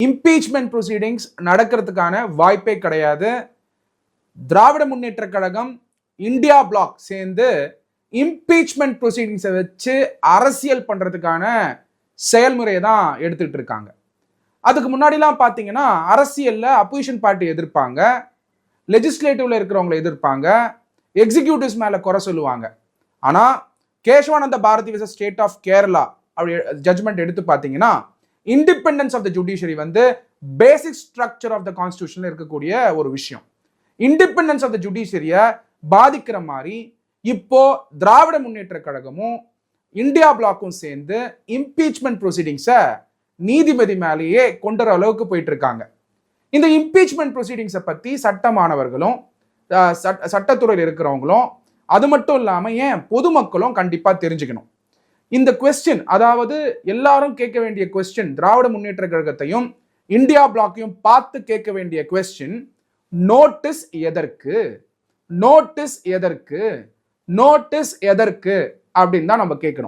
Impeachment proceedings நடக்கிறதுக்கான வாய்ப்பே கிடையாது. திராவிட முன்னேற்ற கழகம், இந்தியா பிளாக் சேர்ந்து இம்பீச்மெண்ட் ப்ரொசீடிங்ஸை வச்சு அரசியல் பண்றதுக்கான செயல்முறையை தான் எடுத்துட்டு இருக்காங்க. அதுக்கு முன்னாடிலாம் பார்த்தீங்கன்னா அரசியல்ல அப்போசிஷன் பார்ட்டி எதிர்ப்பாங்க, லெஜிஸ்லேட்டிவ்ல இருக்கிறவங்களை எதிர்ப்பாங்க, எக்ஸிக்யூட்டிவ்ஸ் மேல குறை சொல்லுவாங்க. ஆனா Kesavananda Bharati versus state of Kerala அப்படி ஜட்மெண்ட் எடுத்து பார்த்தீங்கன்னா இண்டிபெண்டன்ஸ் ஆஃப் த ஜுடிஷியரி வந்து பேசிக் ஸ்ட்ரக்சர் ஆஃப் த கான்ஸ்டிடியூஷன்ல இருக்கக்கூடிய ஒரு விஷயம். இண்டிபெண்டன்ஸ் ஆஃப் த ஜுடிஷியரியை பாதிக்கிற மாதிரி இப்போ திராவிட முன்னேற்ற கழகமும் இந்தியா பிளாக்கும் சேர்ந்து இம்பீச்மெண்ட் ப்ரொசீடிங்ஸை நீதிபதி மேலேயே கொண்டு வர அளவுக்கு போயிட்டு இருக்காங்க. இந்த இம்பீச்மெண்ட் ப்ரொசீடிங்ஸை பத்தி சட்டமானவர்களும் சட்டத்துறையில் இருக்கிறவங்களும் அது மட்டும் இல்லாம ஏன் பொதுமக்களும் கண்டிப்பா தெரிஞ்சுக்கணும். இந்த கொஸ்டின், அதாவது எல்லாரும் கேட்க வேண்டிய கொஸ்டின், திராவிட முன்னேற்ற கழகத்தையும் இந்தியா பிளாக்கையும் பார்த்து கேட்க வேண்டிய கொஸ்டின், நோட்டீஸ் எதற்கு, நோட்டீஸ் எதற்கு, நோட்டீஸ் எதற்கு அப்படின்னு தான் நம்ம கேட்கணும்.